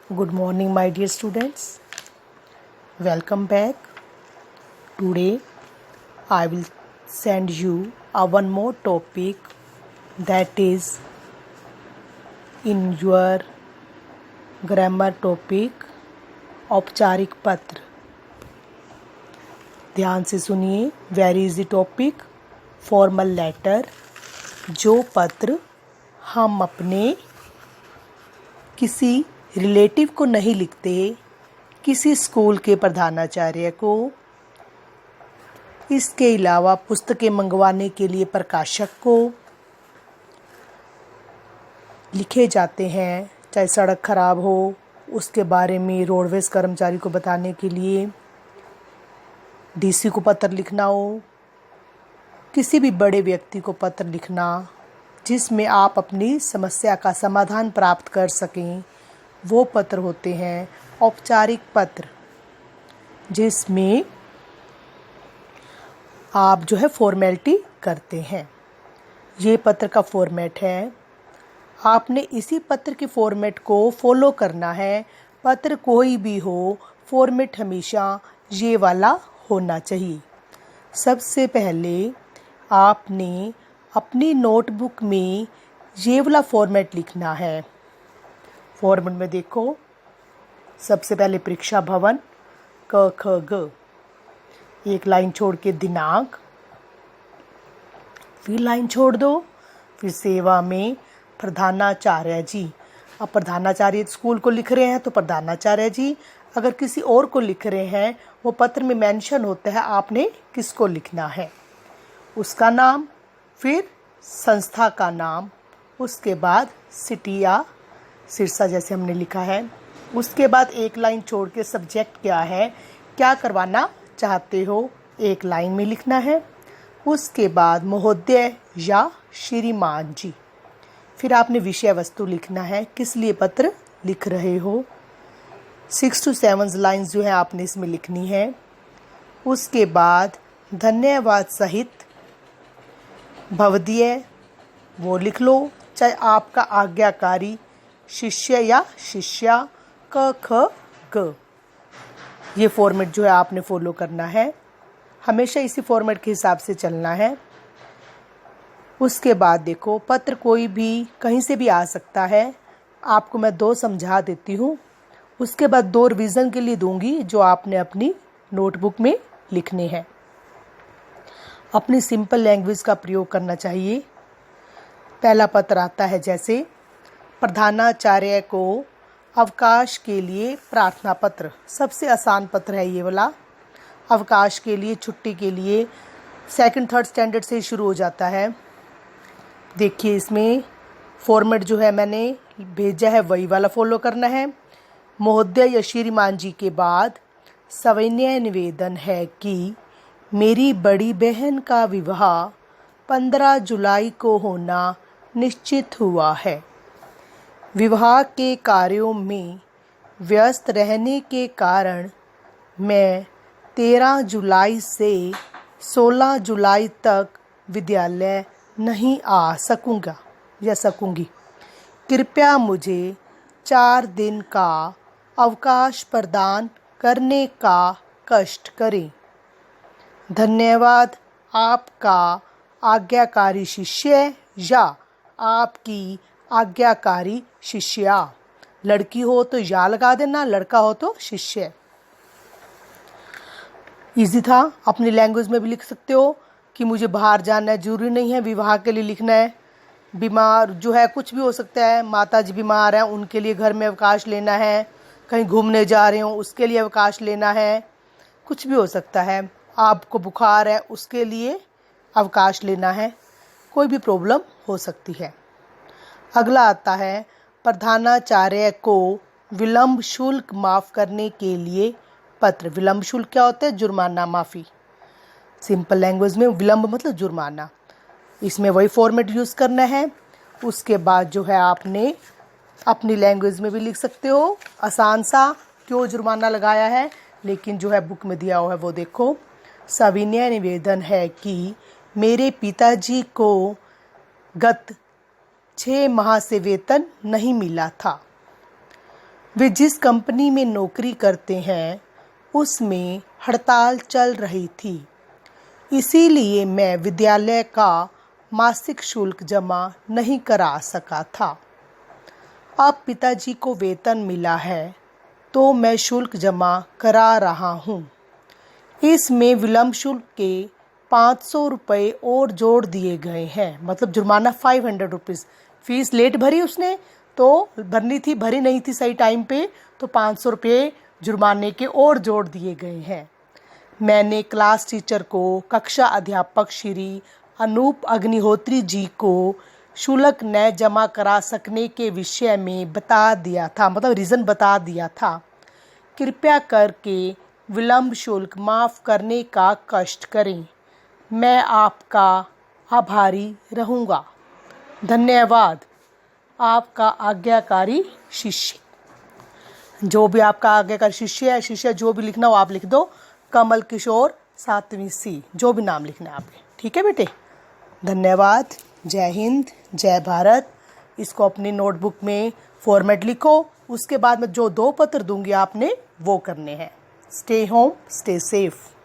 Good morning, my dear students. Welcome back. Today, I will send you one more topic that is in your grammar topic औपचारिक पत्र. ध्यान से सुनिए. Where is the topic? Formal letter. जो पत्र हम अपने किसी रिलेटिव को नहीं लिखते, किसी स्कूल के प्रधानाचार्य को, इसके अलावा पुस्तकें मंगवाने के लिए प्रकाशक को लिखे जाते हैं. चाहे सड़क खराब हो उसके बारे में रोडवेज कर्मचारी को बताने के लिए, डीसी को पत्र लिखना हो, किसी भी बड़े व्यक्ति को पत्र लिखना जिसमें आप अपनी समस्या का समाधान प्राप्त कर सकें, वो पत्र होते हैं औपचारिक पत्र, जिसमें आप जो है फॉर्मेलिटी करते हैं. ये पत्र का फॉर्मेट है. आपने इसी पत्र के फॉर्मेट को फॉलो करना है. पत्र कोई भी हो, फॉर्मेट हमेशा ये वाला होना चाहिए. सबसे पहले आपने अपनी नोटबुक में ये वाला फॉर्मेट लिखना है. फॉर्मेट में देखो, सबसे पहले परीक्षा भवन क ख ग, एक लाइन छोड़ के दिनांक, फिर लाइन छोड़ दो, फिर सेवा में प्रधानाचार्य जी. अब प्रधानाचार्य स्कूल को लिख रहे हैं तो प्रधानाचार्य जी. अगर किसी और को लिख रहे हैं, वो पत्र में मेंशन होता है आपने किसको लिखना है, उसका नाम, फिर संस्था का नाम, उसके बाद सिटी या सिरसा जैसे हमने लिखा है. उसके बाद एक लाइन छोड़ के सब्जेक्ट क्या है, क्या करवाना चाहते हो, एक लाइन में लिखना है. उसके बाद महोदय या श्रीमान जी. फिर आपने विषय वस्तु लिखना है, किस लिए पत्र लिख रहे हो. 6 to 7 लाइन्स जो है आपने इसमें लिखनी है. उसके बाद धन्यवाद सहित भवदीय वो लिख लो, चाहे आपका आज्ञाकारी शिष्य या शिष्या, क ख ग. ये फॉर्मेट जो है आपने फॉलो करना है. हमेशा इसी फॉर्मेट के हिसाब से चलना है. उसके बाद देखो, पत्र कोई भी कहीं से भी आ सकता है. आपको मैं 2 समझा देती हूँ, उसके बाद 2 रिवीजन के लिए दूंगी जो आपने अपनी नोटबुक में लिखने हैं. अपनी सिंपल लैंग्वेज का प्रयोग करना चाहिए. पहला पत्र आता है जैसे, प्रधानाचार्य को अवकाश के लिए प्रार्थना पत्र. सबसे आसान पत्र है ये वाला. अवकाश के लिए, छुट्टी के लिए 2nd 3rd स्टैंडर्ड से शुरू हो जाता है. देखिए इसमें फॉर्मेट जो है मैंने भेजा है वही वाला फॉलो करना है. महोदय या श्रीमान जी के बाद सविनय निवेदन है कि मेरी बड़ी बहन का विवाह 15 जुलाई को होना निश्चित हुआ है. विवाह के कार्यों में व्यस्त रहने के कारण मैं 13 जुलाई से 16 जुलाई तक विद्यालय नहीं आ सकूँगा या सकूँगी. कृपया मुझे 4 दिन का अवकाश प्रदान करने का कष्ट करें. धन्यवाद. आपका आज्ञाकारी शिष्य या आपकी आज्ञाकारी शिष्या. लड़की हो तो या लगा देना, लड़का हो तो शिष्य. इजी था. अपनी लैंग्वेज में भी लिख सकते हो कि मुझे बाहर जाना है, जरूरी नहीं है विवाह के लिए लिखना है. बीमार जो है, कुछ भी हो सकता है. माता जी बीमार हैं, उनके लिए घर में अवकाश लेना है. कहीं घूमने जा रहे हो उसके लिए अवकाश लेना है. कुछ भी हो सकता है. आपको बुखार है, उसके लिए अवकाश लेना है. कोई भी प्रॉब्लम हो सकती है. अगला आता है, प्रधानाचार्य को विलंब शुल्क माफ़ करने के लिए पत्र. विलंब शुल्क क्या होता है? जुर्माना, माफ़ी. सिंपल लैंग्वेज में विलंब मतलब जुर्माना. इसमें वही फॉर्मेट यूज़ करना है. उसके बाद जो है आपने अपनी लैंग्वेज में भी लिख सकते हो, आसान सा, क्यों जुर्माना लगाया है, लेकिन जो है बुक में दिया हुआ है वो देखो. सविनय निवेदन है कि मेरे पिताजी को गत 6 माह से वेतन नहीं मिला था. वे जिस कंपनी में नौकरी करते हैं उसमें हड़ताल चल रही थी, इसीलिए मैं विद्यालय का मासिक शुल्क जमा नहीं करा सका था। अब पिताजी को वेतन मिला है तो मैं शुल्क जमा करा रहा हूँ। इसमें विलंब शुल्क के 500 रुपये और जोड़ दिए गए हैं, मतलब जुर्माना 500 रुपीज़। फीस लेट भरी उसने तो भरनी थी, भरी नहीं थी सही टाइम पे, तो 500 रुपये जुर्माने के और जोड़ दिए गए हैं। मैंने क्लास टीचर को, कक्षा अध्यापक श्री अनूप अग्निहोत्री जी को शुल्क न जमा करा सकने के विषय में बता दिया था, मतलब रीज़न बता दिया था। कृपया करके विलंब शुल्क माफ़ करने का कष्ट करें। मैं आपका आभारी रहूँगा। धन्यवाद। आपका आज्ञाकारी शिष्य। जो भी आपका आज्ञाकारी शिष्य है, शिष्य जो भी लिखना हो आप लिख दो। कमल किशोर 7वीं C, जो भी नाम लिखना है आपने। ठीक है बेटे, धन्यवाद। जय हिंद, जय भारत। इसको अपनी नोटबुक में फॉर्मेट लिखो। उसके बाद में जो 2 पत्र दूंगी आपने वो करने हैं। Stay home, stay safe.